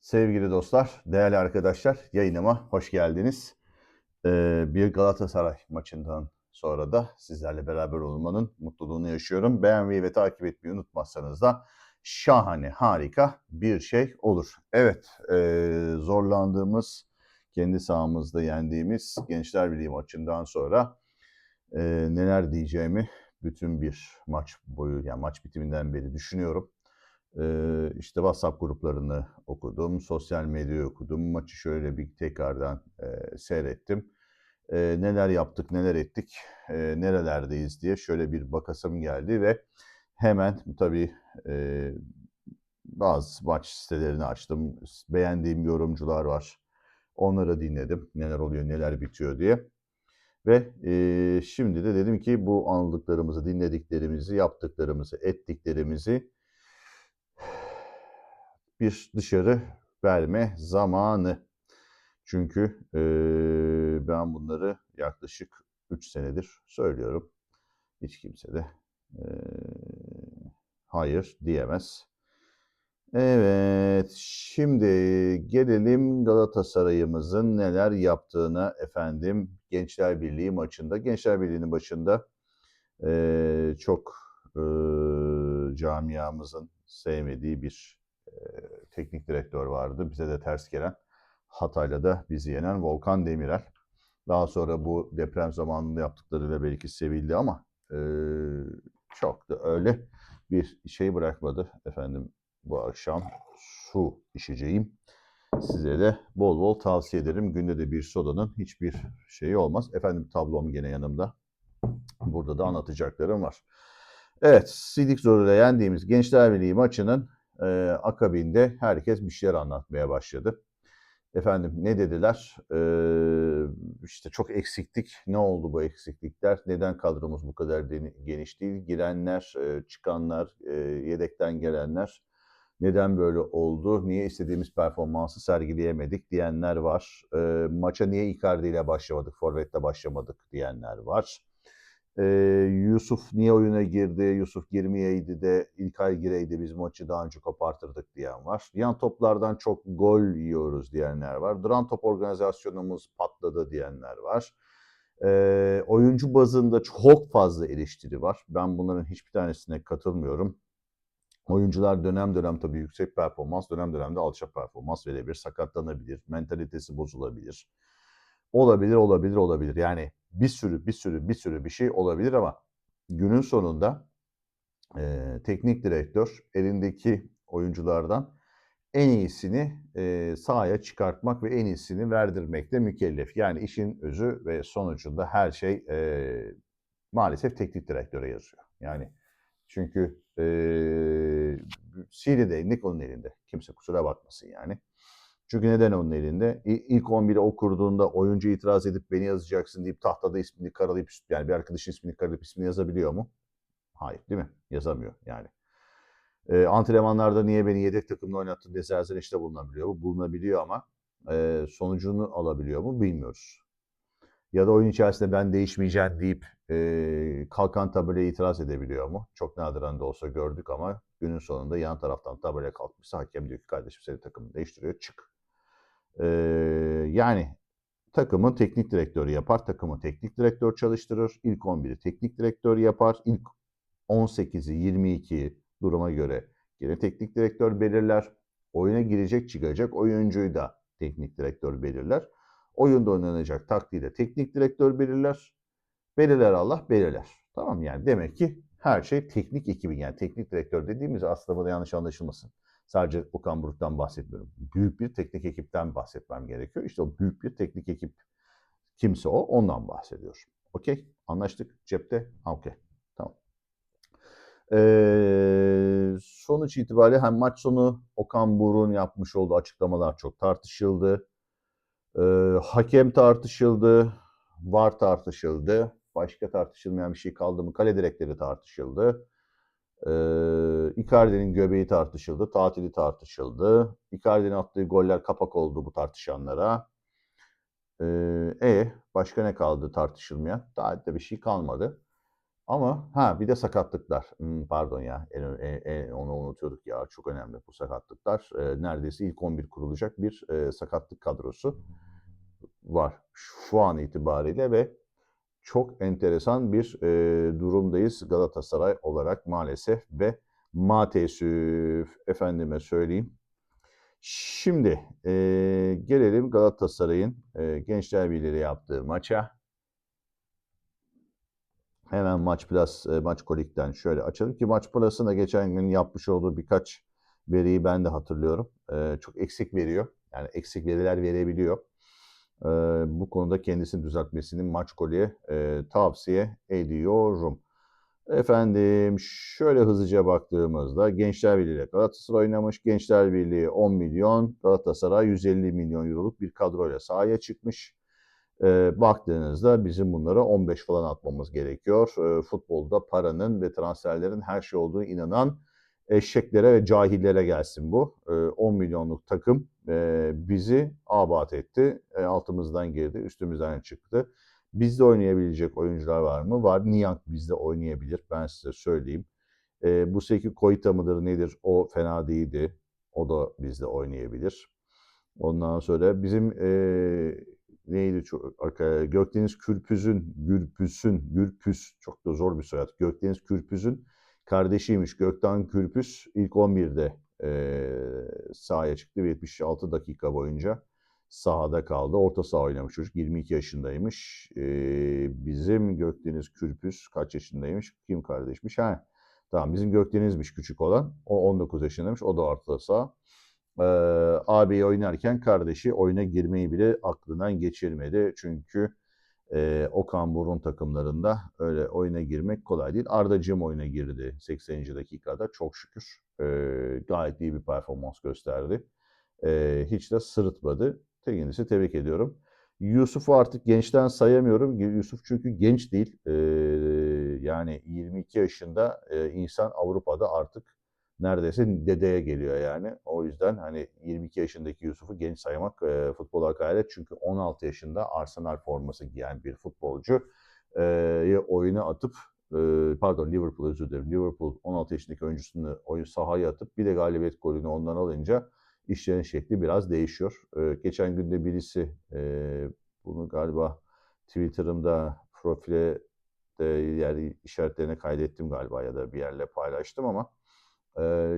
Sevgili dostlar, değerli arkadaşlar, yayınıma hoş geldiniz. Bir Galatasaray maçından sonra da sizlerle beraber olmanın mutluluğunu yaşıyorum. Beğenmeyi ve takip etmeyi unutmazsanız da şahane, harika bir şey olur. Evet, zorlandığımız, kendi sahamızda yendiğimiz Gençler Birliği maçından sonra neler diyeceğimi bütün bir maç boyu, yani maç bitiminden beri düşünüyorum. İşte WhatsApp gruplarını okudum, sosyal medyayı okudum, maçı şöyle bir tekrardan seyrettim. Neler yaptık, neler ettik, nerelerdeyiz diye şöyle bir bakasım geldi ve hemen tabii bazı maç sitelerini açtım. Beğendiğim yorumcular var. Onları dinledim. Neler oluyor, neler bitiyor diye. Ve şimdi de dedim ki bu anladıklarımızı, dinlediklerimizi, yaptıklarımızı, ettiklerimizi bir dışarı verme zamanı. Çünkü ben bunları yaklaşık 3 senedir söylüyorum. Hiç kimse de hayır diyemez. Evet, şimdi gelelim Galatasaray'ımızın neler yaptığına efendim Gençler Birliği maçında. Gençler Birliği'nin başında çok camiamızın sevmediği bir teknik direktör vardı. Bize de ters gelen, Hatay'la da bizi yenen Volkan Demirel. Daha sonra bu deprem zamanında yaptıklarıyla belki sevildi ama çok da öyle bir şey bırakmadı. Efendim bu akşam su içeceğim. Size de bol bol tavsiye ederim. Günde de bir sodanın hiçbir şeyi olmaz. Efendim tablom gene yanımda. Burada da anlatacaklarım var. Evet, Sidik Zorlu'yla yendiğimiz Gençler Birliği maçının akabinde herkes bir şeyler anlatmaya başladı. Efendim ne dediler? İşte çok eksiktik. Ne oldu bu eksiklikler? Neden kadromuz bu kadar geniş değil? Girenler, çıkanlar, yedekten gelenler neden böyle oldu? Niye istediğimiz performansı sergileyemedik diyenler var. Maça niye Icardi ile başlamadık, Forvet'le başlamadık diyenler var. Yusuf niye oyuna girdi? Yusuf girmeyeydi de İlkay gireydi biz maçı daha önce kopartırdık diyen var. Yan toplardan çok gol yiyoruz diyenler var. Duran top organizasyonumuz patladı diyenler var. Oyuncu bazında çok fazla eleştiri var. Ben bunların hiçbir tanesine katılmıyorum. Oyuncular dönem dönem tabii yüksek performans, dönem dönem de alçak performans verebilir, sakatlanabilir, mentalitesi bozulabilir. Olabilir. Yani bir sürü bir şey olabilir ama günün sonunda teknik direktör elindeki oyunculardan en iyisini sahaya çıkartmak ve en iyisini verdirmekle mükellef. Yani işin özü ve sonucunda her şey maalesef teknik direktöre yazıyor. Yani çünkü CD değnek onun elinde. Kimse kusura bakmasın yani. Çünkü neden onun elinde? İlk 11'i o kurduğunda oyuncu itiraz edip beni yazacaksın deyip tahtada ismini karalayıp yani bir arkadaşın ismini karalayıp ismini yazabiliyor mu? Hayır, değil mi? Yazamıyor yani. Antrenmanlarda niye beni yedek takımda oynattın diye serzenişte bulunabiliyor mu? Bulunabiliyor ama sonucunu alabiliyor mu? Bilmiyoruz. Ya da oyun içerisinde ben değişmeyeceğim deyip kalkan tabelaya itiraz edebiliyor mu? Çok nadiren de olsa gördük ama günün sonunda yan taraftan tabelaya kalkmışsa hakem diyor ki kardeşim senin takımını değiştiriyor çık. Yani takımın teknik direktörü yapar, takımı teknik direktör çalıştırır, ilk 11'i teknik direktör yapar, ilk 18'i 22'yi duruma göre yine teknik direktör belirler. Oyuna girecek çıkacak oyuncuyu da teknik direktör belirler. Oyunda oynanacak taktiği de teknik direktör belirler. Belirler Allah belirler. Tamam yani demek ki her şey teknik ekibin yani teknik direktör dediğimiz aslında burada yanlış anlaşılmasın. Sadece Okan Buruk'tan bahsetmiyorum. Büyük bir teknik ekipten bahsetmem gerekiyor. İşte o büyük bir teknik ekip kimse o ondan bahsediyor. Okey anlaştık cepte. Okey tamam. Sonuç itibariyle hem maç sonu Okan Buruk'un yapmış olduğu açıklamalar çok tartışıldı. Hakem tartışıldı. VAR tartışıldı. Başka tartışılmayan bir şey kaldı mı? Kale direkleri tartışıldı. Icardi'nin göbeği tartışıldı. Tatili tartışıldı. Icardi'nin attığı goller kapak oldu bu tartışanlara. Başka ne kaldı tartışılmayan? Daha da bir şey kalmadı. Ama bir de sakatlıklar. Pardon ya. Onu unutuyorduk ya. Çok önemli bu sakatlıklar. Neredeyse ilk 11 kurulacak bir sakatlık kadrosu var şu an itibariyle ve çok enteresan bir durumdayız Galatasaray olarak maalesef ve maalesef efendime söyleyeyim. Şimdi gelelim Galatasaray'ın Gençler Birliği yaptığı maça. Hemen Maç Plus, Maç Kolik'ten şöyle açalım ki Maç Plus'ın da geçen gün yapmış olduğu birkaç veriyi ben de hatırlıyorum. Çok eksik veriyor. Yani eksik veriler verebiliyor. Bu konuda kendisini düzeltmesini Maç Kolik'e tavsiye ediyorum. Efendim şöyle hızlıca baktığımızda Gençler Birliği ile Galatasaray oynamış. Gençler Birliği 10 milyon, Galatasaray 150 milyon euroluk bir kadroyla sahaya çıkmış. Baktığınızda bizim bunlara 15 falan atmamız gerekiyor. Futbolda paranın ve transferlerin her şey olduğu inanan eşeklere ve cahillere gelsin bu. 10 milyonluk takım bizi abat etti. Altımızdan girdi, üstümüzden çıktı. Bizde oynayabilecek oyuncular var mı? Var. Niang bizde oynayabilir. Ben size söyleyeyim. Bu Seki Koita mıdır nedir? O fena değildi. O da bizde oynayabilir. Ondan sonra bizim neydi çok Gökdeniz Gürpüs çok da zor bir soyad. Gökdeniz Kürpüz'ün kardeşiymiş. Gökten Kürpüs ilk 11'de sahaya çıktı ve 76 dakika boyunca sahada kaldı. Orta saha oynamış çocuk. 22 yaşındaymış. Bizim Gökdeniz Kürpüs kaç yaşındaymış? Kim kardeşmiş? Tamam bizim Gökdeniz'miş küçük olan. O 19 yaşındaymış. O da orta saha. Ağabeyi oynarken kardeşi oyuna girmeyi bile aklından geçirmedi. Çünkü Okan Buruk'un takımlarında öyle oyuna girmek kolay değil. Ardacığım oyuna girdi 80. dakikada çok şükür. Gayet iyi bir performans gösterdi. Hiç de sırıtmadı. Kendisi tebrik ediyorum. Yusuf'u artık gençten sayamıyorum. Yusuf çünkü genç değil. Yani 22 yaşında insan Avrupa'da artık neredeyse dedeye geliyor yani. O yüzden hani 22 yaşındaki Yusuf'u genç saymak futbola hakaret. Çünkü 16 yaşında Arsenal forması giyen bir futbolcu oyuna atıp pardon Liverpool özür dilerim. Liverpool 16 yaşındaki oyuncusunu oyun sahaya atıp bir de galibiyet golünü ondan alınca işlerin şekli biraz değişiyor. Geçen günde birisi bunu galiba Twitter'ımda profile yani işaretlerine kaydettim galiba ya da bir yerle paylaştım ama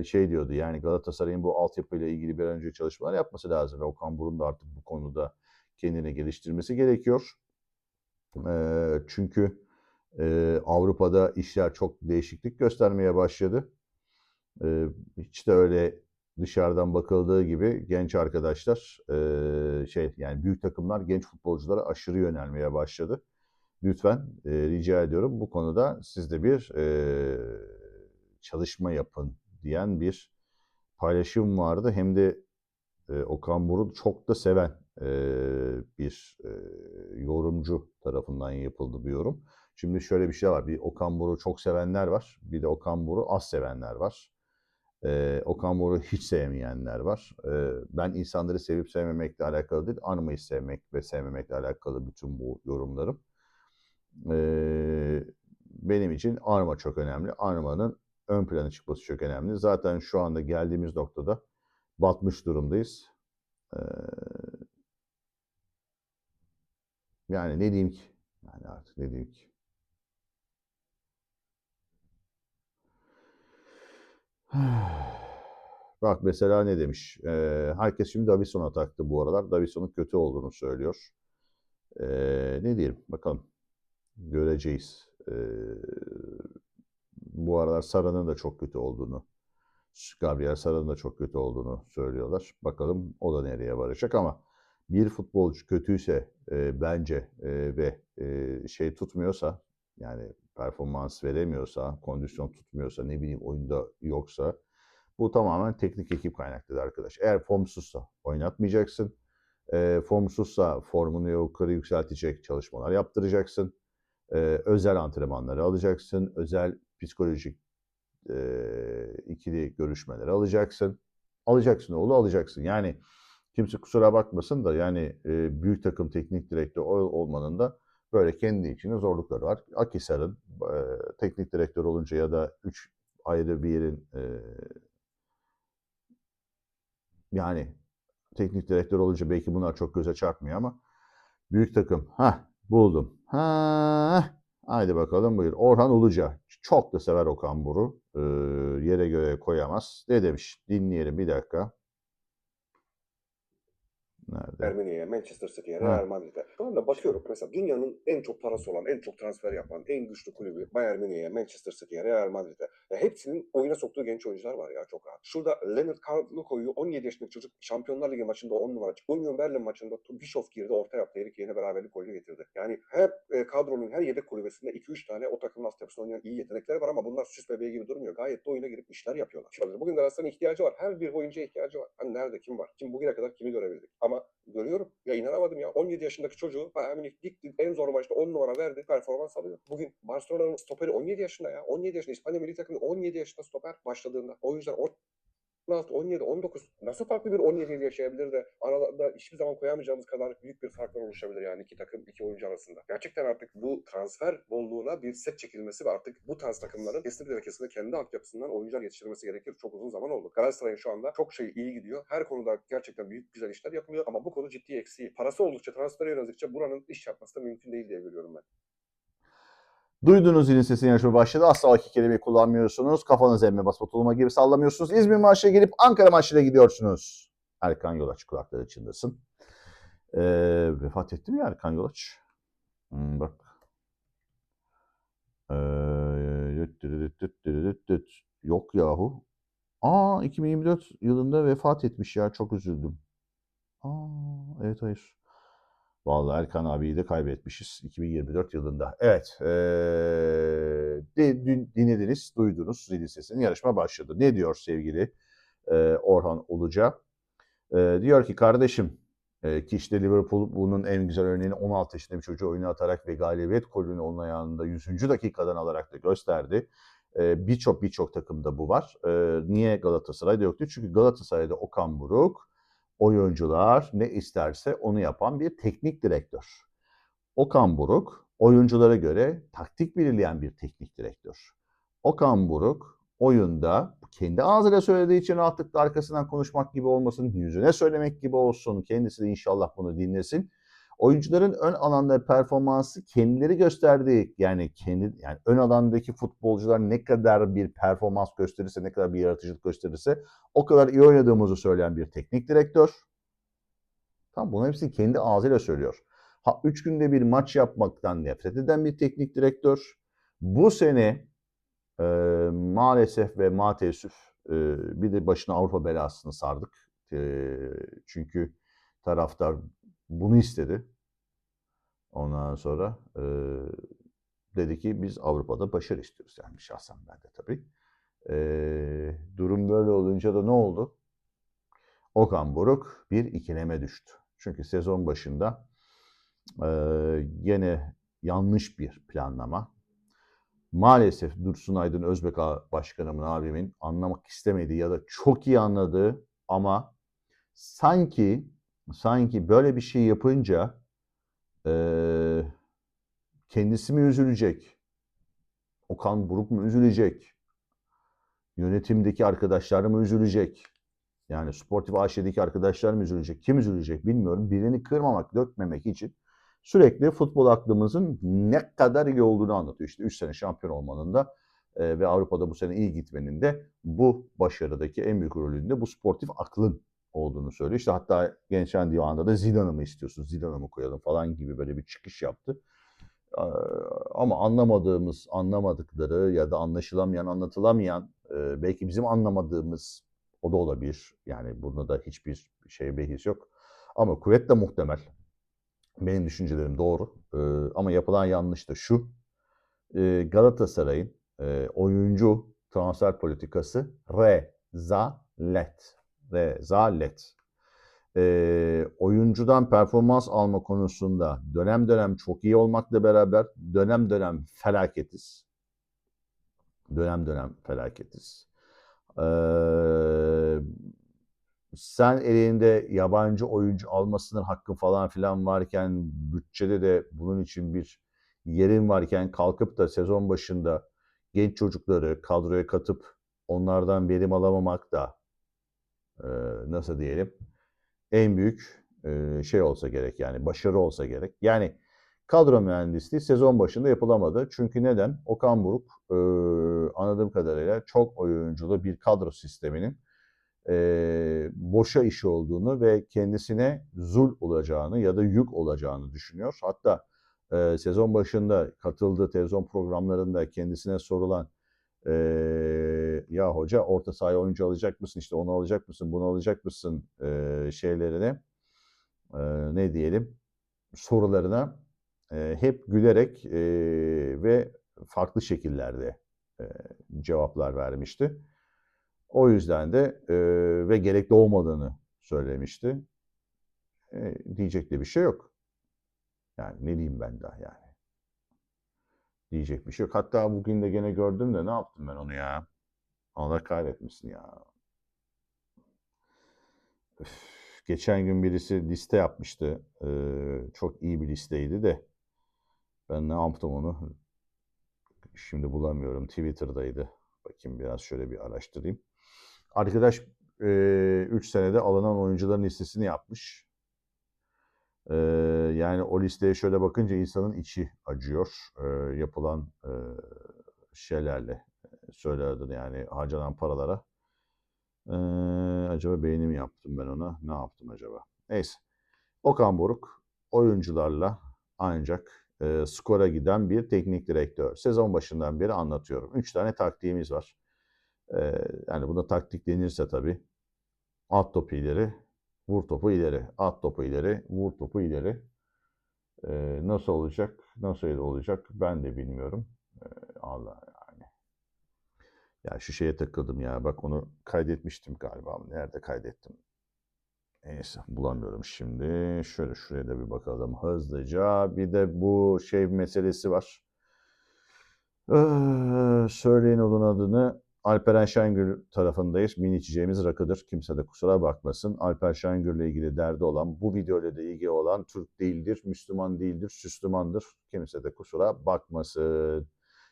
şey diyordu yani Galatasaray'ın bu altyapıyla ilgili bir an önce çalışmalar yapması lazım ve Okan Buruk'un da artık bu konuda kendini geliştirmesi gerekiyor. Çünkü Avrupa'da işler çok değişiklik göstermeye başladı. Hiç de öyle dışarıdan bakıldığı gibi genç arkadaşlar yani büyük takımlar genç futbolculara aşırı yönelmeye başladı. Lütfen rica ediyorum bu konuda siz de bir çalışma yapın diyen bir paylaşım vardı. Hem de Okan Buruk'u çok da seven bir yorumcu tarafından yapıldı bir yorum. Şimdi şöyle bir şey var. Bir Okan Buruk'u çok sevenler var. Bir de Okan Buruk'u az sevenler var. Okan Buruk'u hiç sevmeyenler var. Ben insanları sevip sevmemekle alakalı değil, Arma'yı sevmek ve sevmemekle alakalı bütün bu yorumlarım. Benim için Arma çok önemli. Arma'nın ön plana çıkması çok önemli. Zaten şu anda geldiğimiz noktada batmış durumdayız. Yani ne diyeyim ki? Yani artık ne diyeyim ki? Bak mesela ne demiş? Herkes şimdi Davidson'a taktı bu aralar. Davidson'un kötü olduğunu söylüyor. Ne diyelim? Bakalım. Göreceğiz. Bu aralar Sara'nın da çok kötü olduğunu, Gabriel Sara'nın da çok kötü olduğunu söylüyorlar. Bakalım o da nereye varacak ama bir futbolcu kötüyse bence ve tutmuyorsa yani performans veremiyorsa, kondisyon tutmuyorsa, ne bileyim oyunda yoksa bu tamamen teknik ekip kaynaklıdır arkadaş. Eğer formsuzsa oynatmayacaksın. Formsuzsa formunu yukarı yükseltecek çalışmalar yaptıracaksın. Özel antrenmanları alacaksın. Özel psikolojik ikili görüşmeleri alacaksın. Alacaksın oğlu alacaksın. Yani kimse kusura bakmasın da yani büyük takım teknik direktör olmanın da böyle kendi içinde zorlukları var. Akhisar'ın teknik direktör olunca ya da 3 ayrı bir yerin yani teknik direktör olunca belki bunlar çok göze çarpmıyor ama büyük takım. Buldum. Haydi bakalım buyur. Orhan Uluca. Çok da sever Okan Buruk. Yere göre koyamaz. Ne demiş? Dinleyelim bir dakika. Nerede? Ermeni'ye, Manchester City'ye, Ha. Real Madrid'e. Şu anda bakıyorum mesela dünyanın en çok parası olan, en çok transfer yapan, en güçlü kulübü Bayern Münih'e, Manchester City'ye, Real Madrid'e. Ya hepsinin oyuna soktuğu genç oyuncular var ya çok rahat. Şurada Leonard Carvalho'yu 17 yaşındaki çocuk Şampiyonlar Ligi maçında 10 numara çıktı. Union Berlin maçında Bischoff girdi, orta yaptı. Herif yerine beraberlik golünü getirdi. Yani her kadronun her yedek kulübesinde 2-3 tane o takımın altyapısında oynayan iyi yetenekler var ama bunlar süs bebeği gibi durmuyor. Gayet de oyuna girip işler yapıyorlar. Bugün Galatasaray'ın ihtiyacı var. Her bir oyuncuya ihtiyacı var. Hani nerede kim var? Kim bugüne kadar kimi görebildik? Ama görüyorum. Ya inanamadım ya. 17 yaşındaki çocuğu Bayern Münih dikti. En zor maçta 10 numara verdi. Performans alıyor. Bugün Barcelona'nın stoperi 17 yaşında ya. 17 yaşında. İspanya milli takımı 17 yaşında stoper başladığında. O yüzden 16, 17, 19 nasıl farklı bir 17 yıl yaşayabilir de aralarında hiçbir zaman koyamayacağımız kadar büyük bir farklar oluşabilir yani iki takım, iki oyuncu arasında. Gerçekten artık bu transfer bolluğuna bir set çekilmesi ve artık bu tarz takımların kesinlikle ve kesinlikle kendi altyapısından oyuncular yetiştirmesi gerekir. Çok uzun zaman oldu. Galatasaray'ın şu anda çok şey iyi gidiyor. Her konuda gerçekten büyük güzel işler yapılıyor ama bu konu ciddi eksiği. Parası oldukça, transfere yöneldikçe buranın iş yapması da mümkün değil diye görüyorum ben. Duydunuz zilin sesini, yarışma başladı. Asla o iki kelimeyi kullanmıyorsunuz. Kafanız emme bas tutulma gibi sallamıyorsunuz. İzmir maçına gelip Ankara maçına gidiyorsunuz. Erkan Yolaç kulakları çınlasın. Vefat etti mi Erkan Yolaç? Bak. Yok yahu. 2024 yılında vefat etmiş ya. Çok üzüldüm. Evet hayır. Vallahi Erkan abiyi de kaybetmişiz 2024 yılında. Evet. Dün dinlediniz, duydunuz zilin sesini. Yarışma başladı. Ne diyor sevgili Orhan Uluca? Diyor ki kardeşim ki işte Liverpool bunun en güzel örneğini 16 yaşında bir çocuğu oyuna atarak ve galibiyet golünü onun ayağında 100. dakikadan alarak da gösterdi. Birçok takımda bu var. Niye Galatasaray'da yoktu? Çünkü Galatasaray'da Okan Buruk oyuncular ne isterse onu yapan bir teknik direktör. Okan Buruk oyunculara göre taktik belirleyen bir teknik direktör. Okan Buruk oyunda kendi ağzıyla söylediği için rahatlıkla arkasından konuşmak gibi olmasın, yüzüne söylemek gibi olsun. Kendisi de inşallah bunu dinlesin. Oyuncuların ön alanda performansı kendileri gösterdiği yani ön alandaki futbolcular ne kadar bir performans gösterirse, ne kadar bir yaratıcılık gösterirse o kadar iyi oynadığımızı söyleyen bir teknik direktör. Tamam, bunların hepsini kendi ağzıyla söylüyor. 3 günde bir maç yapmaktan nefret eden bir teknik direktör. Bu sene maalesef ve maalesef bir de başına Avrupa belasını sardık. Çünkü taraftar bunu istedi. Ondan sonra dedi ki biz Avrupa'da başarı istiyoruz. Yani şahsen ben de tabii. Durum böyle olunca da ne oldu? Okan Buruk bir ikileme düştü. Çünkü sezon başında gene yanlış bir planlama. Maalesef Dursun Aydın Özbek Başkanımın, abimin anlamak istemediği ya da çok iyi anladığı ama sanki böyle bir şey yapınca kendisi mi üzülecek? Okan Buruk mu üzülecek? Yönetimdeki arkadaşlar mı üzülecek? Yani Sportif AŞ'deki arkadaşlar mı üzülecek? Kim üzülecek bilmiyorum. Birini kırmamak, dökmemek için sürekli futbol aklımızın ne kadar iyi olduğunu anlatıyor. İşte 3 sene şampiyon olmanın da ve Avrupa'da bu sene iyi gitmenin de bu başarıdaki en büyük rolünde bu sportif aklın olduğunu söylüyor. İşte hatta Gençler Divanı'nda da Zidane'ı mı istiyorsun, Zidane'ı mı koyalım falan gibi böyle bir çıkış yaptı. Ama anlamadıkları ya da anlaşılamayan, anlatılamayan, belki bizim anlamadığımız o da olabilir. Yani bunda da hiçbir behis yok. Ama kuvvetle muhtemel. Benim düşüncelerim doğru. Ama yapılan yanlış da şu. Galatasaray'ın oyuncu transfer politikası rezalet. Rezalet. Oyuncudan performans alma konusunda dönem dönem çok iyi olmakla beraber dönem dönem felaketiz. Dönem dönem felaketiz. Sen elinde yabancı oyuncu almasının hakkı falan filan varken bütçede de bunun için bir yerin varken kalkıp da sezon başında genç çocukları kadroya katıp onlardan verim alamamak da nasıl diyelim en büyük şey olsa gerek, yani başarı olsa gerek. Yani kadro mühendisliği sezon başında yapılamadı. Çünkü neden? Okan Buruk anladığım kadarıyla çok oyunculu bir kadro sisteminin boşa işi olduğunu ve kendisine zul olacağını ya da yük olacağını düşünüyor. Hatta sezon başında katıldığı televizyon programlarında kendisine sorulan ya hoca orta sahaya oyuncu alacak mısın, işte onu alacak mısın, bunu alacak mısın şeylerine ne diyelim sorularına hep gülerek ve farklı şekillerde cevaplar vermişti. O yüzden de ve gerekli olmadığını söylemişti. Diyecek de bir şey yok. Yani ne diyeyim ben daha yani. Diyecek bir şey yok. Hatta bugün de gene gördüm de ne yaptım ben onu ya. Allah kahretmesin ya. Üf, geçen gün birisi liste yapmıştı. Çok iyi bir listeydi de. Ben ne yaptım onu? Şimdi bulamıyorum. Twitter'daydı. Bakayım biraz şöyle bir araştırayım. Arkadaş 3 senede alınan oyuncuların listesini yapmış. Yani o listeye şöyle bakınca insanın içi acıyor. Yapılan şeylerle. Söyle adını yani harcanan paralara. Acaba beğeni mi yaptım ben ona? Ne yaptım acaba? Neyse. Okan Buruk oyuncularla ancak skora giden bir teknik direktör. Sezon başından beri anlatıyorum. 3 tane taktiğimiz var. Yani buna taktik denirse tabii. At topu ileri, vur topu ileri. At topu ileri, vur topu ileri. Nasıl olacak, nasıl olacak ben de bilmiyorum. Allah yani. Ya şu şeye takıldım ya. Bak onu kaydetmiştim galiba. Nerede kaydettim? Neyse bulamıyorum şimdi. Şöyle şuraya da bir bakalım hızlıca. Bir de bu şey meselesi var. Söyleyin onun adını. Alperen Şengül tarafındayız. Mini içeceğimiz rakıdır. Kimse de kusura bakmasın. Alper Şengül'le ilgili derdi olan, bu videoyla da ilgili olan Türk değildir, Müslüman değildir, Süslümandır. Kimse de kusura bakmasın.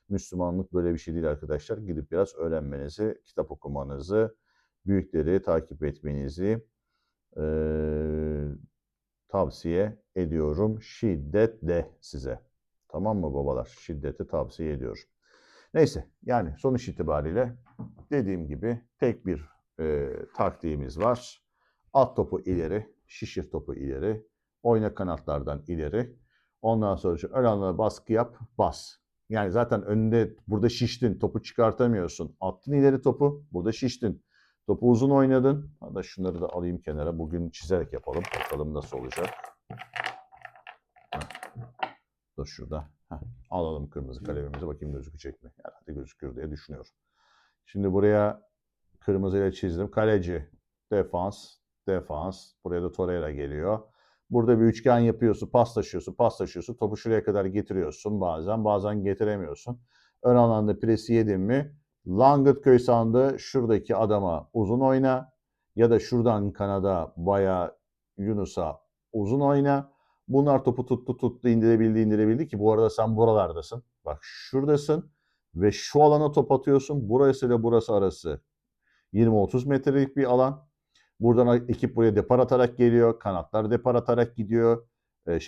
Müslümanlık böyle bir şey değil arkadaşlar. Gidip biraz öğrenmenizi, kitap okumanızı, büyükleri takip etmenizi tavsiye ediyorum şiddetle size. Tamam mı babalar? Şiddeti tavsiye ediyorum. Neyse yani sonuç itibariyle dediğim gibi tek bir taktiğimiz var. At topu ileri, şişir topu ileri, oyna kanatlardan ileri. Ondan sonra ön alana baskı yap, bas. Yani zaten önünde burada şiştin, topu çıkartamıyorsun. Attın ileri topu, burada şiştin. Topu uzun oynadın. Hatta şunları da alayım kenara. Bugün çizerek yapalım. Bakalım nasıl olacak. Dur şurada. Alalım kırmızı kalemimizi. Bakayım gözükecek mi? Herhalde gözükür diye düşünüyorum. Şimdi buraya kırmızıyla çizdim. Kaleci, defans, defans. Buraya da Torreira geliyor. Burada bir üçgen yapıyorsun. Pas taşıyorsun, pas taşıyorsun. Topu şuraya kadar getiriyorsun bazen. Bazen getiremiyorsun. Ön alanda presi yedin mi? Langırtköy sandı. Şuradaki adama uzun oyna. Ya da şuradan kanada Baya Yunus'a uzun oyna. Bunlar topu tuttu indirebildi ki bu arada sen buralardasın. Bak şuradasın ve şu alana top atıyorsun. Burası ile burası arası 20-30 metrelik bir alan. Buradan ekip buraya depar atarak geliyor. Kanatlar depar atarak gidiyor.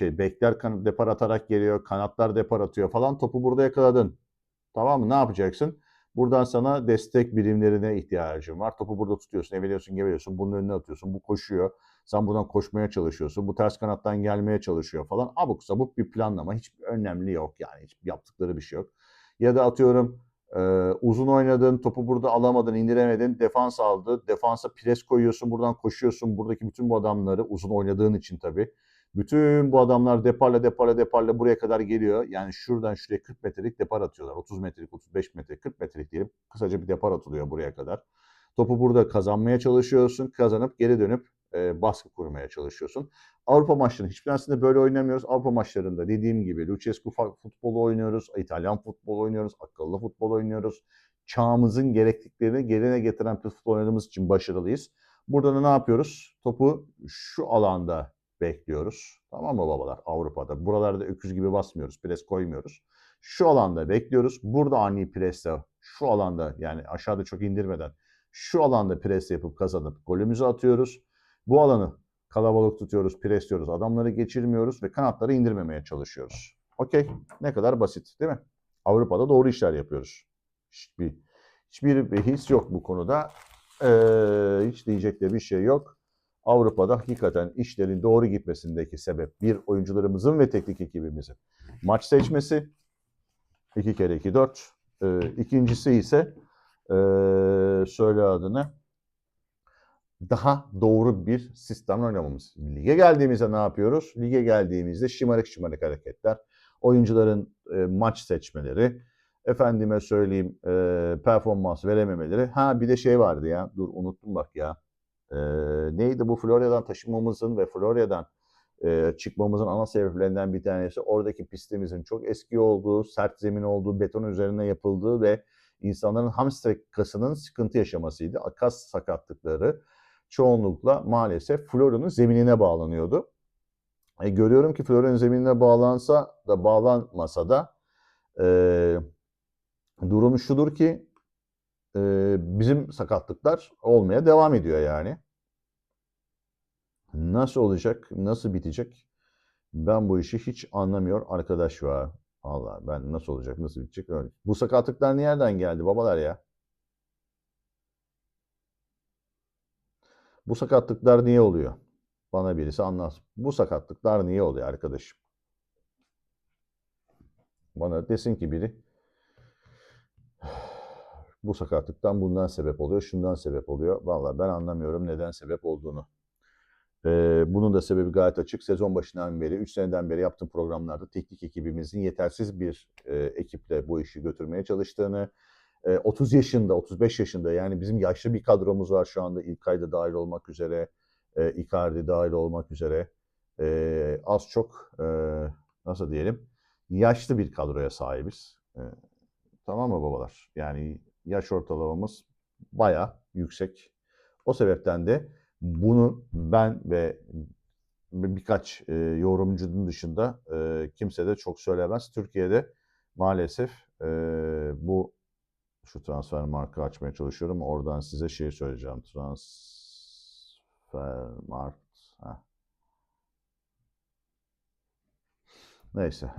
Bekler depar atarak geliyor. Kanatlar depar atıyor falan. Topu burada yakaladın. Tamam mı? Ne yapacaksın? Buradan sana destek birimlerine ihtiyacın var. Topu burada tutuyorsun, eveliyorsun, geveliyorsun. Bunun önüne atıyorsun. Bu koşuyor. Sen buradan koşmaya çalışıyorsun. Bu ters kanattan gelmeye çalışıyor falan. Abuk sabuk bir planlama. Hiç önemli yok yani. Hiç yaptıkları bir şey yok. Ya da atıyorum uzun oynadın, topu burada alamadın, indiremedin. Defans aldı. Defansa pres koyuyorsun. Buradan koşuyorsun. Buradaki bütün bu adamları uzun oynadığın için tabii. Bütün bu adamlar deparla buraya kadar geliyor. Yani şuradan şuraya 40 metrelik depar atıyorlar. 30 metrelik, 35 metrelik, 40 metrelik diyelim. Kısaca bir depar atılıyor buraya kadar. Topu burada kazanmaya çalışıyorsun. Kazanıp geri dönüp baskı kurmaya çalışıyorsun. Avrupa maçlarının hiçbirisinde böyle oynamıyoruz. Avrupa maçlarında dediğim gibi Lucescu futbolu oynuyoruz. İtalyan futbolu oynuyoruz. Akıllı futbol oynuyoruz. Çağımızın gerekliliklerini yerine getiren futbol oynadığımız için başarılıyız. Burada da ne yapıyoruz? Topu şu alanda bekliyoruz. Tamam mı babalar? Avrupa'da. Buralarda öküz gibi basmıyoruz. Pres koymuyoruz. Şu alanda bekliyoruz. Burada ani presle şu alanda yani aşağıda çok indirmeden şu alanda pres yapıp kazanıp golümüzü atıyoruz. Bu alanı kalabalık tutuyoruz, presliyoruz. Adamları geçirmiyoruz ve kanatları indirmemeye çalışıyoruz. Okey. Ne kadar basit değil mi? Avrupa'da doğru işler yapıyoruz. Hiçbir his yok bu konuda. Hiç diyecek de bir şey yok. Avrupa'da hakikaten işlerin doğru gitmesindeki sebep bir oyuncularımızın ve teknik ekibimizin maç seçmesi. 2 kere 2 4. İkincisi ise söyle adını daha doğru bir sistemle oynamamız. Lige geldiğimizde ne yapıyoruz? Lige geldiğimizde şımarık şımarık hareketler, oyuncuların maç seçmeleri, efendime söyleyeyim performans verememeleri. Ha bir de şey vardı ya, dur unuttum bak ya. Neydi bu Florya'dan taşınmamızın ve Florya'dan çıkmamızın ana sebeplerinden bir tanesi oradaki pistimizin çok eski olduğu, sert zemin olduğu, beton üzerine yapıldığı ve insanların hamstring kasının sıkıntı yaşamasıydı. Kas sakatlıkları çoğunlukla maalesef Florya'nın zeminine bağlanıyordu. Görüyorum ki Florya'nın zeminine bağlansa da bağlanmasa da durum şudur ki bizim sakatlıklar olmaya devam ediyor yani. Nasıl olacak, nasıl bitecek? Ben bu işi hiç anlamıyor arkadaş var. Allah ben nasıl olacak, nasıl bitecek? Öyle. Bu sakatlıklar nereden geldi babalar ya? Bu sakatlıklar niye oluyor? Bana birisi anlatsın. Bu sakatlıklar niye oluyor arkadaşım? Bana desin ki biri bu sakatlıktan bundan sebep oluyor, şundan sebep oluyor. Vallahi ben anlamıyorum neden sebep olduğunu. Bunun da sebebi gayet açık. Sezon başından beri, 3 seneden beri yaptığım programlarda teknik ekibimizin yetersiz bir ekiple bu işi götürmeye çalıştığını, 30 yaşında, 35 yaşında yani bizim yaşlı bir kadromuz var şu anda İlkay da dahil olmak üzere, Icardi dahil olmak üzere. Az çok nasıl diyelim yaşlı bir kadroya sahibiz. Tamam mı babalar? Yani yaş ortalamamız bayağı yüksek. O sebepten de bunu ben ve birkaç yorumcunun dışında kimse de çok söylemez. Türkiye'de maalesef bu şu transfer marka açmaya çalışıyorum. Oradan size şey söyleyeceğim. Transfer mark. Neyse.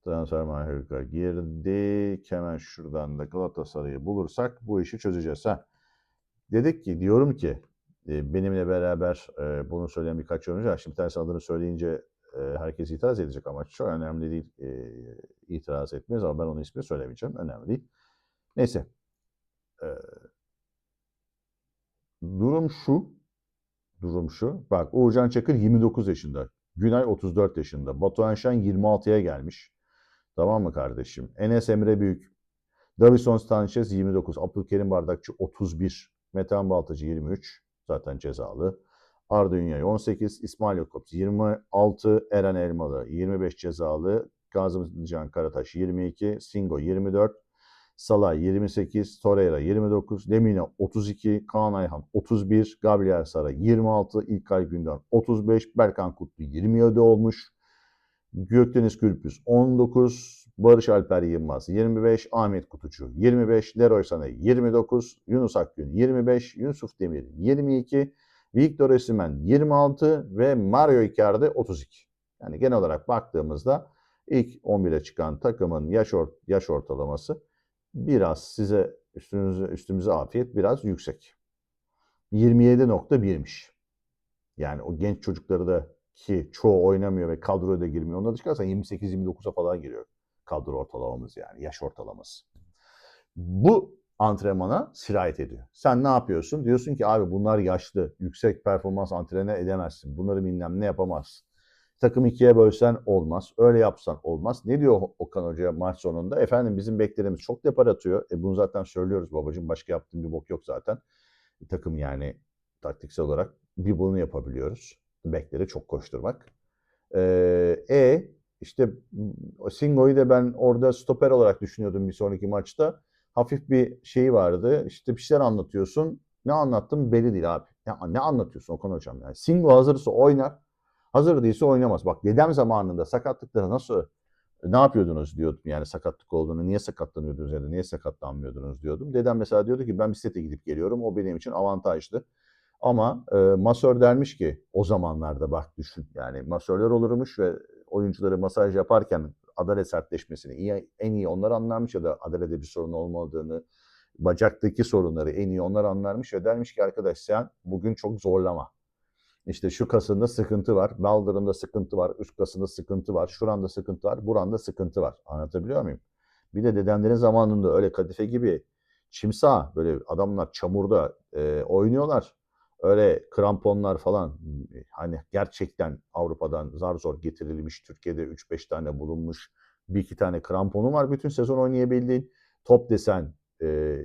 Transfer marka girdik. Hemen şuradan da Galatasaray'ı bulursak bu işi çözeceğiz. Dedik ki diyorum ki benimle beraber bunu söyleyen birkaç yorumcu var. Şimdi bir tanesi adını söyleyince herkes itiraz edecek ama çok önemli değil. İtiraz etmez ama ben onun ismini söylemeyeceğim. Önemli değil. Neyse. Durum şu. Bak Uğurcan Çakır 29 yaşında. Günay 34 yaşında. Batuhan Şen 26'ya gelmiş. Tamam mı kardeşim? Enes Emre Büyük. Davison Sanchez 29. Abdülkerim Bardakçı 31. Metehan Baltacı 23. Zaten cezalı. Arda Ünyay 18. İsmail Yokops 26. Eren Elmalı 25 cezalı. Gazican Karataş 22. Singo 24. Salah 28, Torreira 29, Lemina 32, Kaan Ayhan 31, Gabriel Sara 26, İlkay Gündoğan 35, Berkan Kutlu 27 olmuş. Gökdeniz Gürpüz 19, Barış Alper Yılmaz 25, Ahmet Kutucu 25, Leroy Sané 29, Yunus Akgün 25, Yusuf Demir 22, Victor Osimhen 26 ve Mario Icardi 32. Yani genel olarak baktığımızda ilk 11'e çıkan takımın yaş ortalaması biraz size üstümüze afiyet biraz yüksek. 27.1'miş. Yani o genç çocukları da ki çoğu oynamıyor ve kadroya da girmiyor. Onları çıkarsan 28-29'a falan giriyor kadro ortalamamız yani yaş ortalaması. Bu antrenmana sirayet ediyor. Sen ne yapıyorsun? Diyorsun ki abi bunlar yaşlı, yüksek performans antrenör edemezsin. Bunları bilmem ne yapamazsın. Takım ikiye bölsen olmaz. Öyle yapsan olmaz. Ne diyor Okan Hoca maç sonunda? Efendim bizim beklerimiz çok depar atıyor. Bunu zaten söylüyoruz babacığım. Başka yaptığım bir bok yok zaten. Takım yani taktiksel olarak bir bunu yapabiliyoruz. Bekleri çok koşturmak. İşte Singo'yu da ben orada stoper olarak düşünüyordum bir sonraki maçta. Hafif bir şeyi vardı. İşte bir şeyler anlatıyorsun. Ne anlattım belli değil abi. Ya ne anlatıyorsun Okan Hocam? Yani Singo hazırsa oynar. Hazır değilse oynamaz. Bak dedem zamanında sakatlıkları nasıl ne yapıyordunuz diyordum yani sakatlık olduğunu, niye sakatlanıyordunuz ya da niye sakatlanmıyordunuz diyordum. Dedem mesela diyordu ki ben bisiklete gidip geliyorum, o benim için avantajlı. Ama masör dermiş ki o zamanlarda bak düşün yani masörler olurmuş ve oyuncuları masaj yaparken adale sertleşmesini en iyi onlar anlarmış ya da adalede bir sorun olmadığını, bacaktaki sorunları en iyi onlar anlarmış ve dermiş ki arkadaş sen bugün çok zorlama. İşte şu kasında sıkıntı var, baldırında sıkıntı var, üst kasında sıkıntı var, şuranda sıkıntı var, buranda sıkıntı var. Anlatabiliyor muyum? Bir de dedemlerin zamanında öyle kadife gibi çim saha böyle adamlar çamurda oynuyorlar. Öyle kramponlar falan hani gerçekten Avrupa'dan zar zor getirilmiş. Türkiye'de 3-5 tane bulunmuş. Bir iki tane kramponu var. Bütün sezon oynayabildiğin top desen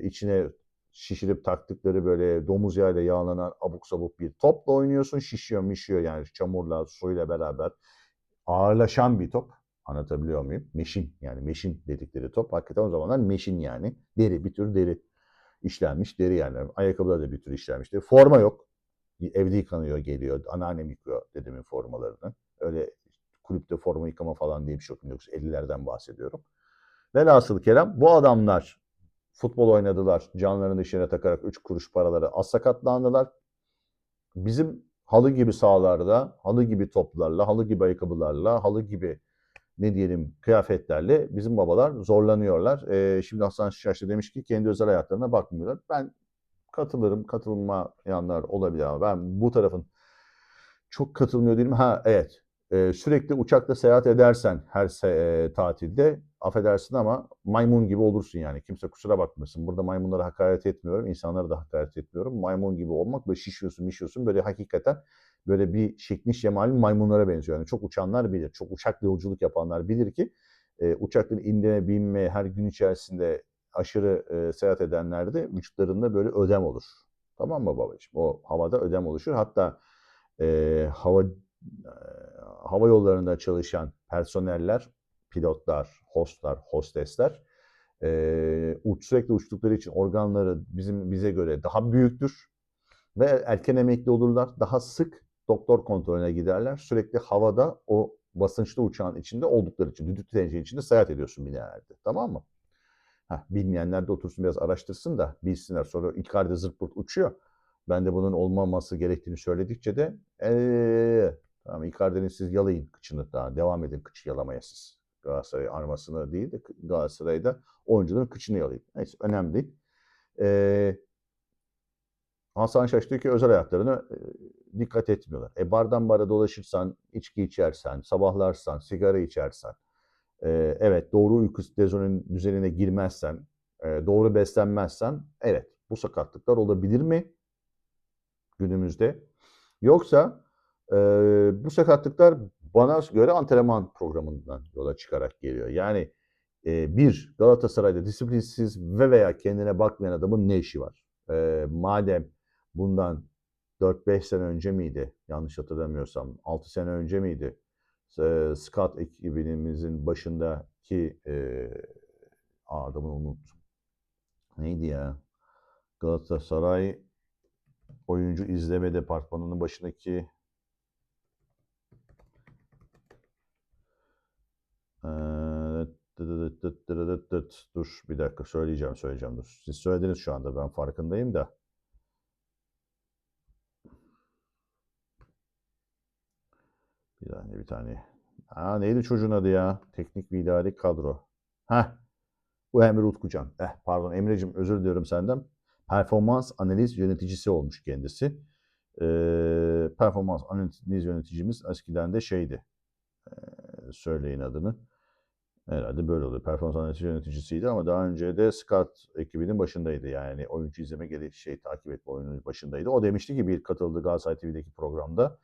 içine şişirip taktıkları böyle domuz yağıyla yağlanan abuk sabuk bir topla oynuyorsun. Şişiyor mişiyor yani çamurla suyla beraber. Ağırlaşan bir top. Anlatabiliyor muyum? Meşin yani meşin dedikleri top. Hakikaten o zamanlar meşin yani. Deri bir tür deri. İşlenmiş deri yani. Ayakkabılar da bir tür işlenmiş deri. Forma yok. Evde yıkanıyor geliyor. Anneannem yıkıyor dedemin formalarını. Öyle kulüpte forma yıkama falan diye bir şey yok. 1950'lerden bahsediyorum. Velhasıl kelam bu adamlar futbol oynadılar. Canlarını dışarı takarak 3 kuruş paraları az sakatlandılar. Bizim halı gibi sahalarda, halı gibi toplarla, halı gibi ayakkabılarla, halı gibi ne diyelim kıyafetlerle bizim babalar zorlanıyorlar. Şimdi Hasan Şaşlı demiş ki kendi özel hayatlarına bakmıyorlar. Ben katılırım, katılmayanlar olabilir ama ben bu tarafın çok katılmıyor değilim. Ha evet. Sürekli uçakla seyahat edersen her tatilde affedersin ama maymun gibi olursun yani. Kimse kusura bakmasın. Burada maymunlara hakaret etmiyorum. İnsanlara da hakaret etmiyorum. Maymun gibi olmak böyle şişiyorsun, mişiyorsun. Böyle hakikaten böyle bir şeklin şemalin maymunlara benziyor. Yani çok uçanlar bilir. Çok uçakla yolculuk yapanlar bilir ki uçakların inme, binme her gün içerisinde aşırı seyahat edenlerde vücutlarında böyle ödem olur. Tamam mı babacığım? O havada ödem oluşur. Hatta hava yollarında çalışan personeller, pilotlar, hostlar, hostesler sürekli uçtukları için organları bize göre daha büyüktür ve erken emekli olurlar. Daha sık doktor kontrolüne giderler. Sürekli havada o basınçlı uçağın içinde oldukları için, düdüklü tencerenin içinde seyahat ediyorsun binelerde. Tamam mı? Bilmeyenler de otursun biraz araştırsın da bilsinler. Sonra Icardi zırt pırt uçuyor. Ben de bunun olmaması gerektiğini söyledikçe de tamam Icardi'nin siz yalayın kıçını daha. Devam edin kıçı yalamaya siz. Galatasaray armasını değil de Galatasaray'da oyuncuların kıçını yalayın. Neyse önemli değil. Hasan Şaş diyor ki özel hayatlarına dikkat etmiyorlar. Bardan bara dolaşırsan, içki içersen, sabahlarsan, sigara içersen, evet doğru uyku düzenine girmezsen, doğru beslenmezsen evet bu sakatlıklar olabilir mi günümüzde? Yoksa bu sakatlıklar bana göre antrenman programından yola çıkarak geliyor. Yani bir Galatasaray'da disiplinsiz ve veya kendine bakmayan adamın ne işi var? Madem bundan 4-5 sene önce miydi? Yanlış hatırlamıyorsam 6 sene önce miydi? Scout ekibimizin başındaki adamını unuttum. Neydi ya? Galatasaray oyuncu izleme departmanının başındaki dur bir dakika söyleyeceğim dur. Siz söylediniz şu anda ben farkındayım da. Bir tane. Neydi çocuğun adı ya? Teknik ve idari kadro. Bu Emre Utkucan. Pardon Emre'cim özür diliyorum senden. Performans analiz yöneticisi olmuş kendisi. Performans analiz yöneticimiz eskiden de şeydi. Söyleyin adını. Herhalde böyle oluyor. Performans analiz yöneticisiydi ama daha önce de Scout ekibinin başındaydı. Yani oyuncu izleme takip etme oyunun başındaydı. O demişti ki bir katıldığı Galatasaray TV'deki programda.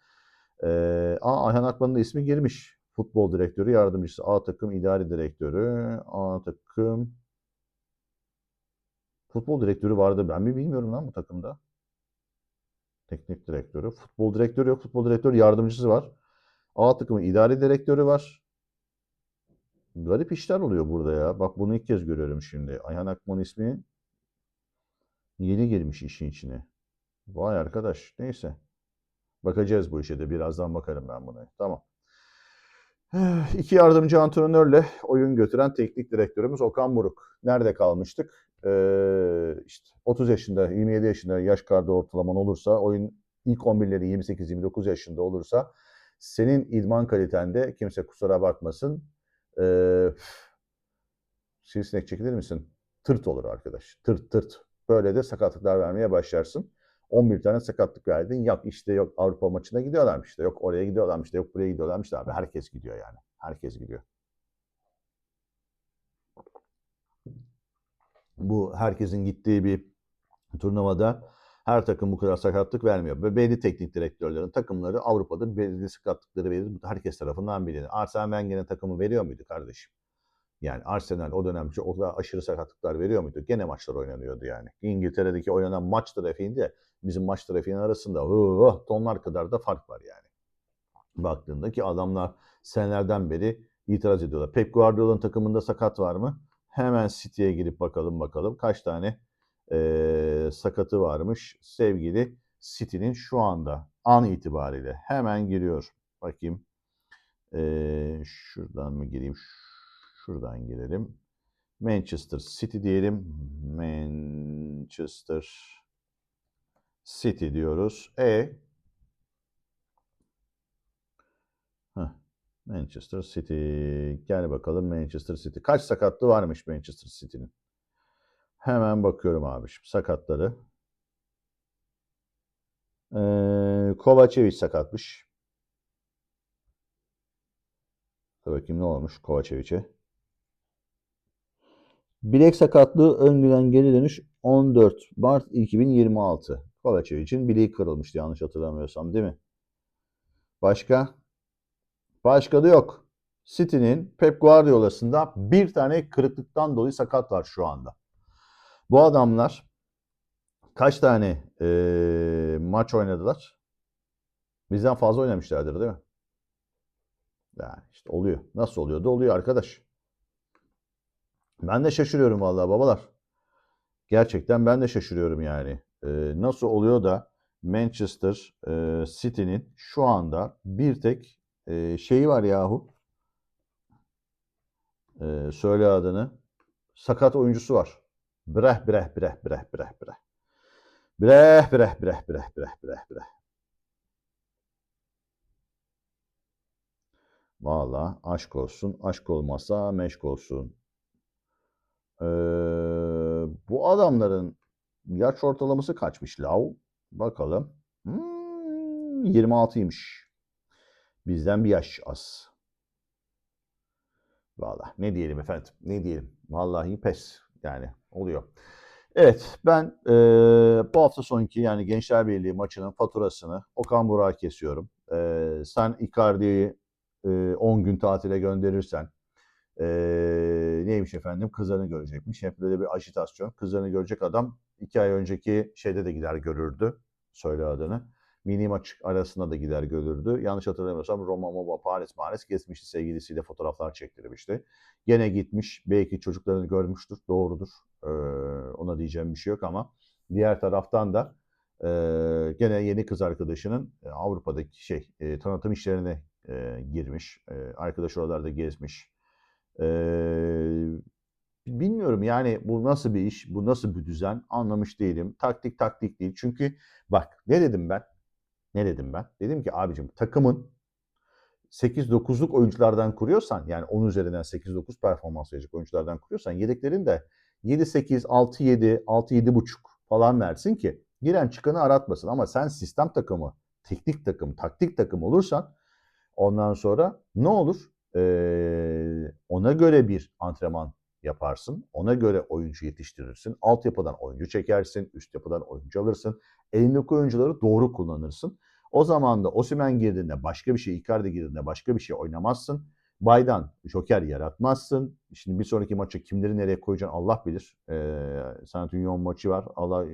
Ayhan Akman'ın da ismi girmiş. Futbol direktörü, yardımcısı, A takım idari direktörü, A takım futbol direktörü vardı. Ben mi bilmiyorum lan bu takımda. Teknik direktörü. Futbol direktörü yok. Futbol direktörü yardımcısı var. A takımın idari direktörü var. Garip işler oluyor burada ya. Bak bunu ilk kez görüyorum şimdi. Ayhan Akman ismi yeni girmiş işin içine. Vay arkadaş. Neyse. Bakacağız bu işe de. Birazdan bakarım ben buna. Tamam. İki yardımcı antrenörle oyun götüren teknik direktörümüz Okan Buruk. Nerede kalmıştık? İşte 30 yaşında, 27 yaşında yaş kartı ortalaman olursa, oyun ilk 11'leri 28-29 yaşında olursa senin idman kalitende kimse kusura bakmasın. Sivrisinek çekilir misin? Tırt olur arkadaş. Tırt tırt. Böyle de sakatlıklar vermeye başlarsın. 11 tane sakatlık verdin. Yok işte yok Avrupa maçına gidiyorlarmış da yok oraya gidiyorlarmış da yok buraya gidiyorlarmış da abi herkes gidiyor yani. Herkes gidiyor. Bu herkesin gittiği bir turnuvada her takım bu kadar sakatlık vermiyor. Ve belli teknik direktörlerin takımları Avrupa'da belli sakatlıkları verir. Herkes tarafından bilinir. Arsene Wenger'in takımı veriyor muydu kardeşim? Yani Arsenal o dönemde o kadar aşırı sakatlıklar veriyor muydu? Gene maçlar oynanıyordu yani. İngiltere'deki oynanan maç trafiğinde bizim maç trafiğinin arasında tonlar kadar da fark var yani. Baktığında ki adamlar senelerden beri itiraz ediyorlar. Pep Guardiola'nın takımında sakat var mı? Hemen City'ye girip bakalım. Kaç tane sakatı varmış sevgili City'nin şu anda an itibariyle. Hemen giriyor. Bakayım. Şuradan mı gireyim? Şuradan girelim. Manchester City diyelim. Manchester City diyoruz. Manchester City. Gel bakalım Manchester City. Kaç sakatlı varmış Manchester City'nin? Hemen bakıyorum abi. Sakatları. Kovacevic sakatmış. Dur bakayım ne olmuş Kovacevic'e. Bilek sakatlığı öngören geri dönüş 14 Mart 2026. Kovacevic'in bileği kırılmıştı yanlış hatırlamıyorsam değil mi? Başka? Başka da yok. City'nin Pep Guardiola'sında bir tane kırıklıktan dolayı sakat var şu anda. Bu adamlar kaç tane maç oynadılar? Bizden fazla oynamışlardır değil mi? Yani işte oluyor. Nasıl oluyor da oluyor arkadaş. Ben de şaşırıyorum vallahi babalar. Gerçekten ben de şaşırıyorum yani. Nasıl oluyor da Manchester City'nin şu anda bir tek şeyi var yahu. Söyle adını. Sakat oyuncusu var. Breh breh breh breh breh breh. Breh breh breh breh breh breh breh. Valla aşk olsun. Aşk olmazsa meşk olsun. Bu adamların yaş ortalaması kaçmış lav? Bakalım. 26'ymış. Bizden bir yaş az. Valla ne diyelim efendim? Ne diyelim? Vallahi pes. Yani oluyor. Evet ben bu hafta sonki yani Gençler Birliği maçının faturasını Okan Burak'a kesiyorum. Sen Icardi'yi 10 gün tatile gönderirsen neymiş efendim kızlarını görecekmiş. Hep böyle bir ajitasyon. Kızlarını görecek adam 2 ay önceki şeyde de gider görürdü. Söyle adını. Mini maç arasında da gider görürdü. Yanlış hatırlamıyorsam Roma, Paris gezmişti sevgilisiyle fotoğraflar çektirmişti. Gene gitmiş. Belki çocuklarını görmüştür. Doğrudur. Ona diyeceğim bir şey yok ama diğer taraftan da gene yeni kız arkadaşının Avrupa'daki tanıtım işlerine girmiş. Arkadaş oralarda gezmiş. Bilmiyorum yani bu nasıl bir iş, bu nasıl bir düzen anlamış değilim. Taktik değil. Çünkü bak ne dedim ben? Ne dedim ben? Dedim ki abicim takımın 8-9'luk oyunculardan kuruyorsan yani 10 üzerinden 8-9 performans verecek oyunculardan kuruyorsan yedeklerin de 7-8, 6-7, 6-7,5 falan versin ki giren çıkanı aratmasın. Ama sen sistem takımı, teknik takım, taktik takım olursan ondan sonra ne olur? Ona göre bir antrenman yaparsın. Ona göre oyuncu yetiştirirsin. Altyapıdan oyuncu çekersin. Üst yapıdan oyuncu alırsın. Elindeki oyuncuları doğru kullanırsın. O zaman da Osimhen girdiğinde başka bir şey, Icardi girdiğinde başka bir şey oynamazsın. Baydan joker yaratmazsın. Şimdi bir sonraki maça kimleri nereye koyacaksın Allah bilir. Sanat Union maçı var. Allah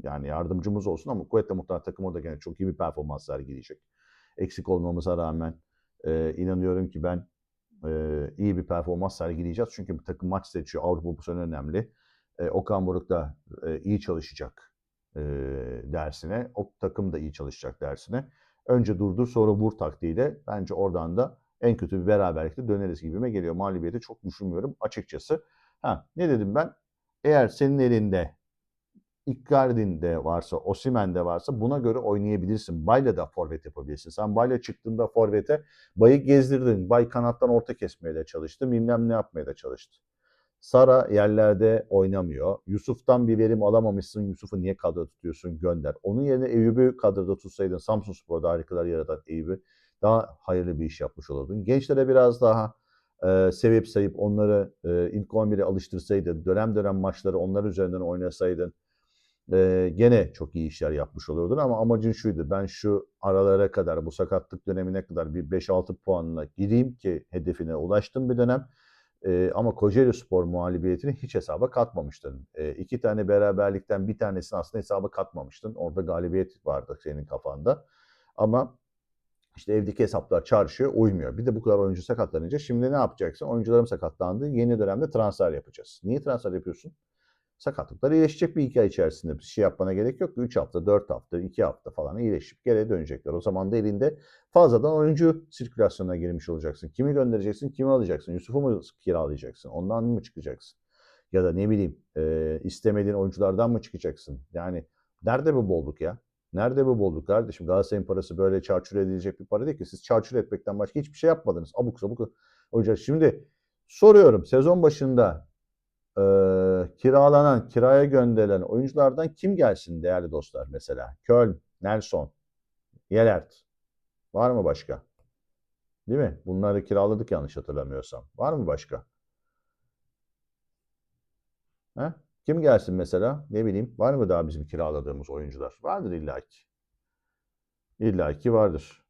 yani yardımcımız olsun ama kuvvetle muhtemelen takım orada gene çok iyi bir performans sergileyecek. Eksik olmamıza rağmen inanıyorum ki ben iyi bir performans sergileyeceğiz. Çünkü bir takım maç seçiyor. Avrupa bu sene önemli. Okan Buruk da iyi çalışacak dersine. O takım da iyi çalışacak dersine. Önce durdur sonra vur taktiğiyle bence oradan da en kötü bir beraberlikle döneriz gibime geliyor. Mağlubiyeti çok düşünmüyorum açıkçası. Ne dedim ben? Eğer senin elinde Icardi'nde varsa, Osimhen'de varsa buna göre oynayabilirsin. Bay'la da forvet yapabilirsin. Sen Bay'la çıktığında forvete Bay'ı gezdirdin. Bay kanattan orta kesmeye de çalıştı. Bilmem ne yapmaya da çalıştı. Sara yerlerde oynamıyor. Yusuf'tan bir verim alamamışsın. Yusuf'u niye kadroda tutuyorsun? Gönder. Onun yerine Eyüp'ü kadroda tutsaydın, Samsunspor'da harikalar yaratan Eyüp'ü daha hayırlı bir iş yapmış olurdun. Gençlere biraz daha sevip sayıp onları ilk 11'e alıştırsaydın, dönem dönem maçları onlar üzerinden oynasaydın gene çok iyi işler yapmış olurdun ama amacın şuydu. Ben şu aralara kadar, bu sakatlık dönemine kadar bir 5-6 puanla gireyim ki hedefine ulaştım bir dönem. Ama Kocaelispor mağlubiyetini hiç hesaba katmamıştın. 2 tane beraberlikten bir tanesini aslında hesaba katmamıştın. Orada galibiyet vardı senin kafanda. Ama işte evdeki hesaplar çarşıya uymuyor. Bir de bu kadar oyuncu sakatlanınca şimdi ne yapacaksın? Oyuncularım sakatlandı. Yeni dönemde transfer yapacağız. Niye transfer yapıyorsun? Sakatlıklar iyileşecek bir 2 ay içerisinde. Bir şey yapmana gerek yok. 3 hafta, 4 hafta, 2 hafta falan iyileşip geri dönecekler. O zaman da elinde fazladan oyuncu sirkülasyonuna girmiş olacaksın. Kimi göndereceksin, kimi alacaksın? Yusuf'u mu kiralayacaksın? Ondan mı çıkacaksın? Ya da ne bileyim istemediğin oyunculardan mı çıkacaksın? Yani nerede bu bolluk ya? Nerede bu bolluk kardeşim? Galatasaray'ın parası böyle çarçur edilecek bir para değil ki. Siz çarçur etmekten başka hiçbir şey yapmadınız. Abuk sabuk oyuncular. Şimdi soruyorum sezon başında kiralanan, kiraya gönderilen oyunculardan kim gelsin değerli dostlar mesela? Köln, Nelson, Yelert. Var mı başka? Değil mi? Bunları kiraladık yanlış hatırlamıyorsam. Var mı başka? He? Kim gelsin mesela? Ne bileyim. Var mı daha bizim kiraladığımız oyuncular? Vardır illaki. İllaki vardır.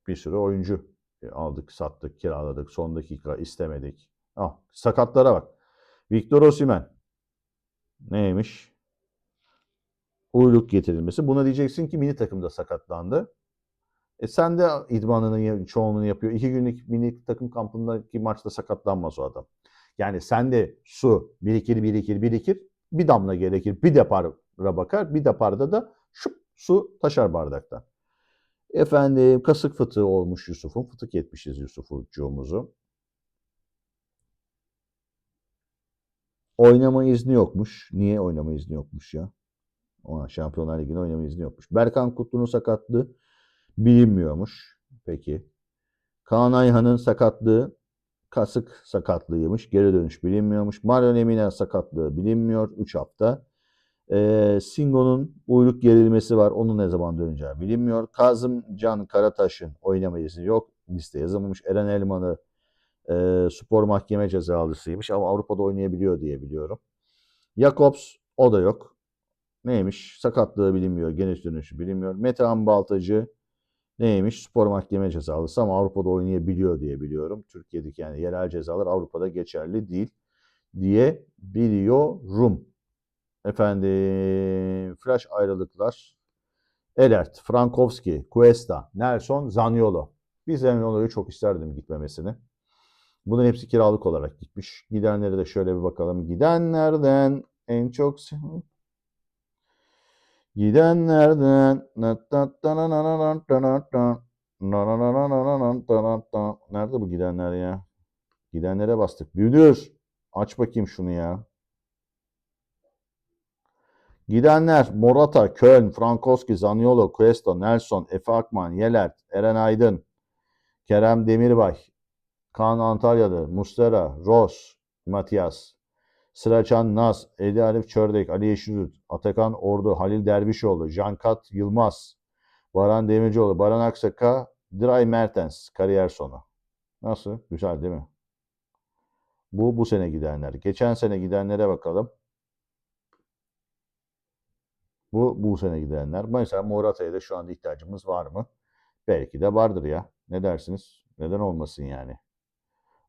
Bir sürü oyuncu aldık, sattık, kiraladık. Son dakika istemedik. Sakatlara bak. Victor Osimhen. Neymiş? Uyluk getirilmesi. Buna diyeceksin ki milli takımda sakatlandı. Sen de idmanının çoğunluğunu yapıyor. 2 günlük milli takım kampındaki maçta sakatlanmaz o adam. Yani sen de su birikir. Bir damla gerekir. Bir depara bakar. Bir deparda da su taşar bardaktan. Efendim kasık fıtığı olmuş Yusuf'un. Fıtık etmişiz Yusuf'cuğumuzu. Oynama izni yokmuş. Niye oynama izni yokmuş ya? Şampiyonlar Ligi'ne oynama izni yokmuş. Berkan Kutlu'nun sakatlığı bilinmiyormuş. Peki. Kaan Ayhan'ın sakatlığı kasık sakatlığıymış. Geri dönüş bilinmiyormuş. Mario Lemina sakatlığı bilinmiyor. 3 hafta. Singo'nun uyluk gerilmesi var. Onun ne zaman döneceği bilinmiyor. Kazımcan Karataş'ın oynama izni yok. Liste yazılmamış. Eren Elman'ı spor mahkeme cezalısıymış ama Avrupa'da oynayabiliyor diye biliyorum. Jakobs o da yok. Neymiş? Sakatlığı bilinmiyor. Geniş dönüşü bilinmiyor. Metehan Baltacı neymiş? Spor mahkeme cezalısı ama Avrupa'da oynayabiliyor diye biliyorum. Türkiye'deki yani yerel cezalar Avrupa'da geçerli değil diye biliyorum. Efendim flash ayrılıklar. Elert, Frankowski, Cuesta, Nelson, Zaniolo. Biz Zaniolo'yu çok isterdim gitmemesini. Bunların hepsi kiralık olarak gitmiş. Gidenlere de şöyle bir bakalım. Gidenlerden en çok gidenlerden nerede bu gidenler ya? Gidenlere bastık. Müdür aç bakayım şunu ya. Gidenler Morata, Köln, Frankowski, Zaniolo, Cuesta, Nelson, Efe Akman, Yelert, Eren Aydın, Kerem Demirbay, Kaan Antalyalı, Muslera, Ross, Matias, Sıraçan Naz, Eli Arif Çördek, Ali Yeşilyurt, Atakan Ordu, Halil Dervişoğlu, Cankat Yılmaz, Baran Demircioğlu, Baran Aksaka, Dray Mertens kariyer sonu. Nasıl? Güzel değil mi? Bu sene gidenler. Geçen sene gidenlere bakalım. Bu sene gidenler. Mesela Morata'ya da şu anda ihtiyacımız var mı? Belki de vardır ya. Ne dersiniz? Neden olmasın yani?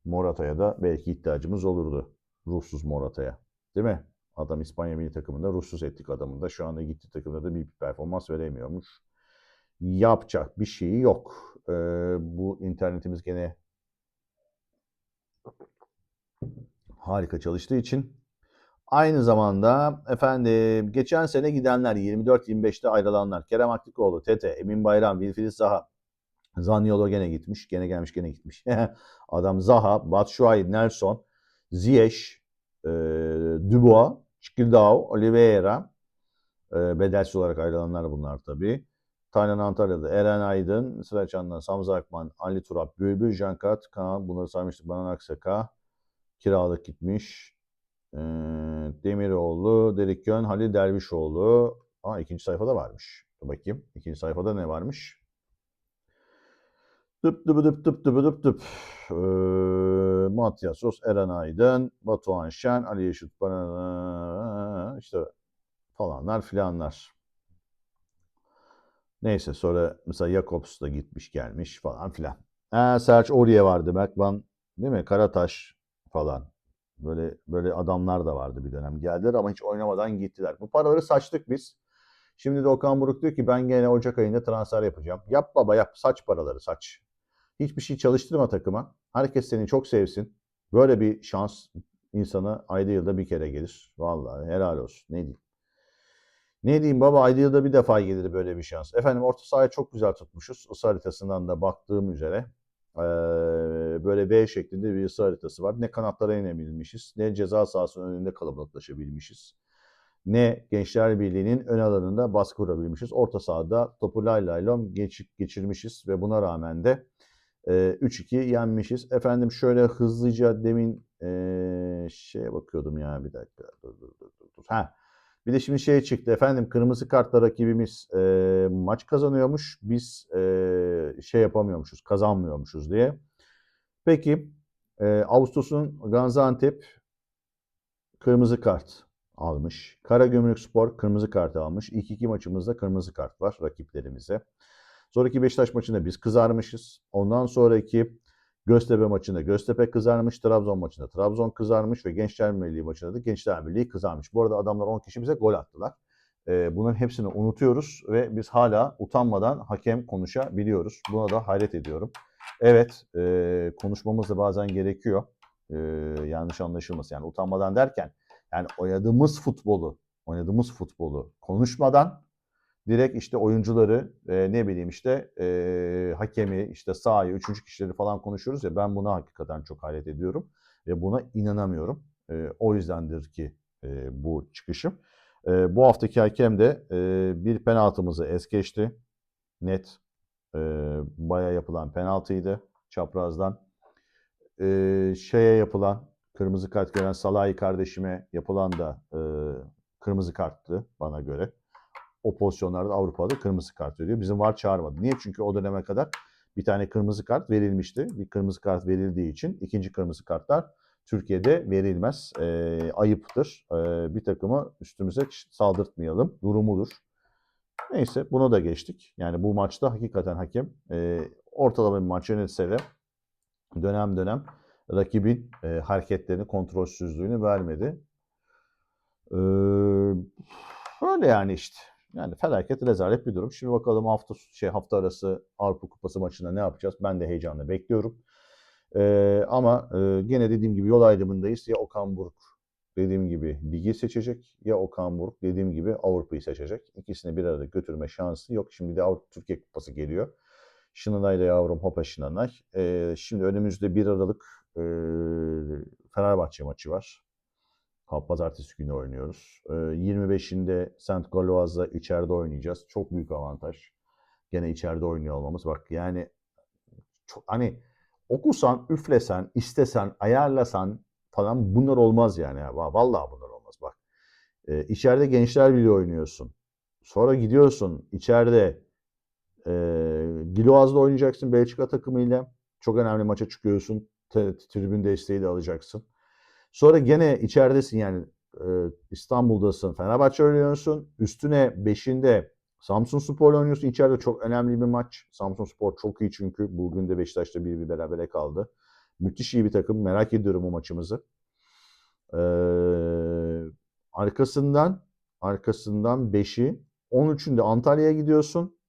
Morata'ya da belki ihtiyacımız olurdu. Ruhsuz Morata'ya. Değil mi? Adam İspanya milli takımında ruhsuz ettik adamı da. Şu anda gitti takımda da bir performans veremiyormuş. Yapacak bir şey yok. Bu internetimiz gene harika çalıştığı için Aynı zamanda efendim geçen sene gidenler 24-25'te ayrılanlar Kerem Aktürkoğlu, Tete, Emin Bayram, Wilfried Zaha, Zaniolo gene gitmiş. Gene gelmiş gene gitmiş. Adam Zaha, Batshuayi, Nelson, Ziyech, Dubois, Şikildao, Oliveira. Bedelsiz olarak ayrılanlar bunlar tabii. Taylan Antalya'da Eren Aydın, Sıraçan'da Samza Akman, Ali Turap, Bülbül, Cankat, Kaan, bunları saymıştık. Banan Aksaka, kiralık gitmiş. Demiroğlu, Delikön, Halil Dervişoğlu. İkinci sayfada varmış. Dur bakayım. İkinci sayfada ne varmış? Dıp dıp dıp dıp dıp dıp dıp. Matias Ros, Eren Aydın, Batuhan Şen, Ali Yeşil, işte falanlar filanlar. Neyse sonra mesela Jakobs da gitmiş gelmiş falan filan. Serç Aurier vardı. Berkman değil mi? Karataş falan. Böyle adamlar da vardı bir dönem. Geldiler ama hiç oynamadan gittiler. Bu paraları saçtık biz. Şimdi de Okan Buruk diyor ki ben gene Ocak ayında transfer yapacağım. Yap baba yap. Saç paraları saç. Hiçbir şey çalıştırma takıma. Herkes seni çok sevsin. Böyle bir şans insana ayda yılda bir kere gelir. Vallahi helal olsun. Ne diyeyim? Ne diyeyim baba ayda yılda bir defa gelir böyle bir şans. Efendim orta sahayı çok güzel tutmuşuz. Isı haritasından da baktığım üzere. Böyle V şeklinde bir ısı haritası var. Ne kanatlara inebilmişiz, ne ceza sahasının önünde kalabalıklaşabilmişiz. Ne Gençler Birliği'nin ön alanında baskı kurabilmişiz. Orta sahada topu lay lay lom geçirmişiz ve buna rağmen de 3-2 yenmişiz. Efendim şöyle hızlıca demin şeye bakıyordum ya bir dakika. Dur. Bir de şimdi şey çıktı efendim kırmızı kartla rakibimiz maç kazanıyormuş. Biz şey yapamıyormuşuz, kazanmıyormuşuz diye. Peki Ağustos'un Gaziantep kırmızı kart almış. Karagümrükspor kırmızı kart almış. İlk iki maçımızda kırmızı kart var rakiplerimize. Sonraki Beşiktaş maçında biz kızarmışız. Ondan sonraki Göztepe maçında Göztepe kızarmış. Trabzon maçında Trabzon kızarmış ve Gençler Birliği maçında da Gençler Birliği kızarmış. Bu arada adamlar 10 kişi bize gol attılar. Bunların hepsini unutuyoruz ve biz hala utanmadan hakem konuşabiliyoruz. Buna da hayret ediyorum. Evet, konuşmamız da bazen gerekiyor. Yanlış anlaşılmasın. Yani utanmadan derken yani oynadığımız futbolu konuşmadan direkt işte oyuncuları ne bileyim işte hakemi işte sahayı üçüncü kişileri falan konuşuyoruz ya ben buna hakikaten çok hayret ediyorum ve buna inanamıyorum. O yüzdendir ki bu çıkışım. Bu haftaki hakem de bir penaltımızı es geçti. Net baya yapılan penaltıydı çaprazdan. Şeye yapılan kırmızı kart gören Salahi kardeşime yapılan da kırmızı karttı bana göre. O pozisyonlarda Avrupa'da kırmızı kart veriyor. Bizim VAR çağırmadı. Niye? Çünkü o döneme kadar bir tane kırmızı kart verilmişti. Bir kırmızı kart verildiği için ikinci kırmızı kartlar Türkiye'de verilmez. Ayıptır. Bir takımı üstümüze saldırtmayalım durumudur. Neyse bunu da geçtik. Yani bu maçta hakikaten hakem ortalama bir maç yönetse de dönem dönem rakibin hareketlerini, kontrolsüzlüğünü vermedi. Öyle yani işte. Yani felaket rezalet bir durum. Şimdi bakalım hafta arası Avrupa Kupası maçında ne yapacağız? Ben de heyecanla bekliyorum. Ama gene dediğim gibi yol ayrımındayız. Ya Okan Buruk dediğim gibi ligi seçecek ya Okan Buruk dediğim gibi Avrupa'yı seçecek. İkisini bir arada götürme şansı yok. Şimdi de Avrupa Türkiye Kupası geliyor. Şınanay'la yavrum hopa Şınanay. Şimdi önümüzde 1 Aralık Fenerbahçe maçı var. Pazartesi günü oynuyoruz. 25'inde Saint Galois'la içeride oynayacağız. Çok büyük avantaj. Gene içeride oynuyor olmamız. Bak yani çok, hani okusan, üflesen, istesen, ayarlasan falan bunlar olmaz yani. Vallahi bunlar olmaz. Bak içeride Gençler Birliği oynuyorsun. Sonra gidiyorsun içeride Galois'la oynayacaksın Belçika takımıyla. Çok önemli maça çıkıyorsun. Tribün desteği de alacaksın. Sonra gene içeridesin yani İstanbul'dasın. Fenerbahçe oynuyorsun. Üstüne 5'inde Samsunspor'la oynuyorsun. İçeride çok önemli bir maç. Samsunspor çok iyi çünkü. Bugün de Beşiktaş'ta bir berabere kaldı. Müthiş iyi bir takım. Merak ediyorum o maçımızı. Arkasından 5'i 13'ünde Antalya'ya gidiyorsun.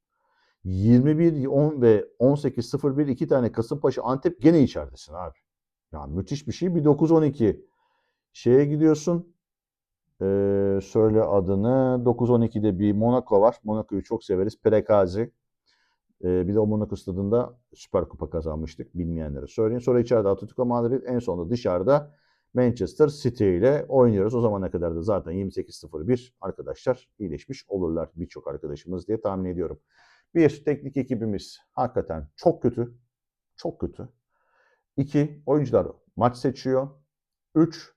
21, 10 ve 18.01 iki tane Kasımpaşa Antep gene içeridesin abi. Yani müthiş bir şey. Bir 9-12 şeye gidiyorsun. Söyle adını. 9-12'de bir Monaco var. Monaco'yu çok severiz. Prekazi. Bir de o Monaco stadında Süper Kupa kazanmıştık. Bilmeyenlere söyleyeyim. Sonra içeride Atletico Madrid. En sonunda dışarıda Manchester City ile oynuyoruz. O zamana kadar da zaten 28-01 arkadaşlar iyileşmiş olurlar. Birçok arkadaşımız diye tahmin ediyorum. Bir, teknik ekibimiz hakikaten çok kötü. Çok kötü. 2, oyuncular maç seçiyor. 3,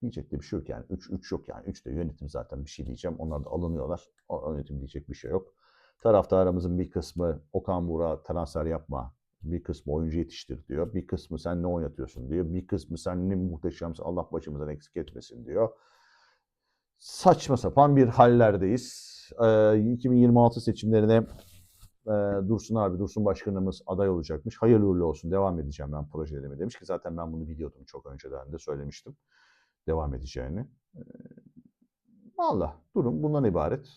diyecek de bir şey yok yani. 3 yok yani. 3 de yönetim zaten bir şey diyeceğim. Onlar da alınıyorlar. O yönetim diyecek bir şey yok. Taraftarımızın bir kısmı Okan Burak'a transfer yapma. Bir kısmı oyuncu yetiştir diyor. Bir kısmı sen ne oynatıyorsun diyor. Bir kısmı sen ne muhteşemsin Allah başımızdan eksik etmesin diyor. Saçma sapan bir hallerdeyiz. 2026 seçimlerine Dursun Başkanımız aday olacakmış. Hayırlı uğurlu olsun. Devam edeceğim ben projelerime demiş ki zaten ben bunu biliyordum çok önceden de söylemiştim. Devam edeceğini. Valla durum bundan ibaret.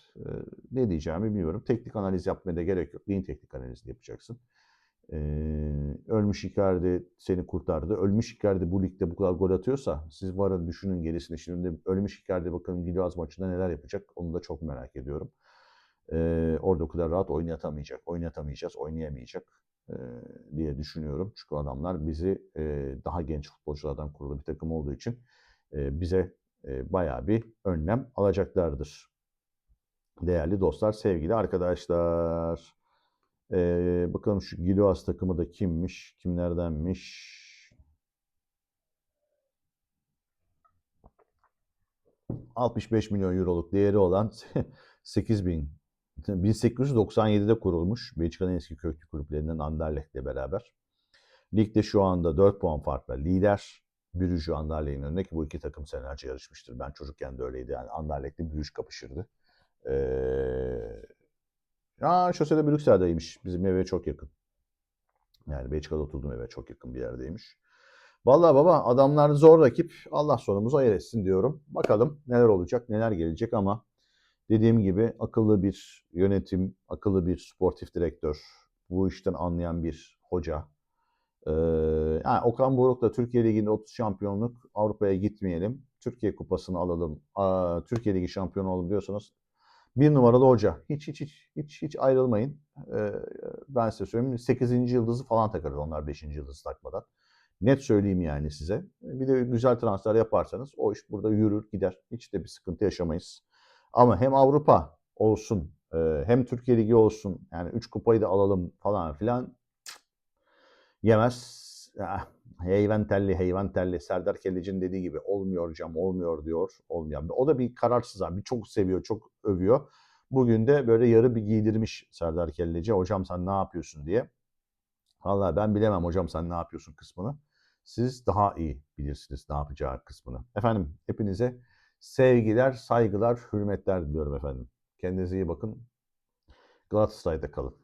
Ne diyeceğimi bilmiyorum. Teknik analiz yapmaya da gerek yok. Neyin teknik analizi yapacaksın? Ölmüş Icardi seni kurtardı. Ölmüş Icardi bu ligde bu kadar gol atıyorsa siz varın düşünün gerisini. Şimdi ölmüş Icardi bakın Gilas maçında neler yapacak onu da çok merak ediyorum. Orada o kadar rahat oynayamayacak diye düşünüyorum. Çünkü adamlar bizi daha genç futbolculardan kurulu bir takım olduğu için bize bayağı bir önlem alacaklardır. Değerli dostlar, sevgili arkadaşlar. Bakalım şu Gilas takımı da kimmiş, kimlerdenmiş? €65 milyon değeri olan 1897'de kurulmuş. Belçika'nın eski köklü kulüplerinden Anderlecht'le beraber. Ligde şu anda 4 puan farkla lider. Brugge Anderlecht'in önünde ki bu iki takım senelerce yarışmıştır. Ben çocukken de öyleydi yani Anderlecht'le Brugge kapışırdı. Şosede Brüksel'deymiş. Bizim eve çok yakın. Yani Belçika'da oturduğum eve çok yakın bir yerdeymiş. Vallahi baba adamlar zor rakip. Allah sonumuzu hayır etsin diyorum. Bakalım neler olacak, neler gelecek ama dediğim gibi akıllı bir yönetim, akıllı bir sportif direktör, bu işten anlayan bir hoca. Yani Okan Buruk'la Türkiye Ligi'nde 30 şampiyonluk Avrupa'ya gitmeyelim. Türkiye Kupası'nı alalım. Türkiye Ligi şampiyonu olalım diyorsanız bir numaralı hoca. Hiç ayrılmayın. Ben size söyleyeyim 8. yıldızı falan takarız onlar 5. yıldızı takmadan. Net söyleyeyim yani size. Bir de güzel transfer yaparsanız o iş burada yürür gider. Hiç de bir sıkıntı yaşamayız. Ama hem Avrupa olsun hem Türkiye Ligi olsun yani 3 kupayı da alalım falan filan yemez. Heyvan telli Serdar Keleci'nin dediği gibi olmuyor hocam olmuyor diyor. Olmuyor. O da bir kararsız abi. Çok seviyor çok övüyor. Bugün de böyle yarı bir giydirmiş Serdar Kelleci. Hocam sen ne yapıyorsun diye. Vallahi ben bilemem hocam sen ne yapıyorsun kısmını. Siz daha iyi bilirsiniz ne yapacağı kısmını. Efendim hepinize sevgiler, saygılar, hürmetler diliyorum efendim. Kendinize iyi bakın. Galatasaray'da kalın.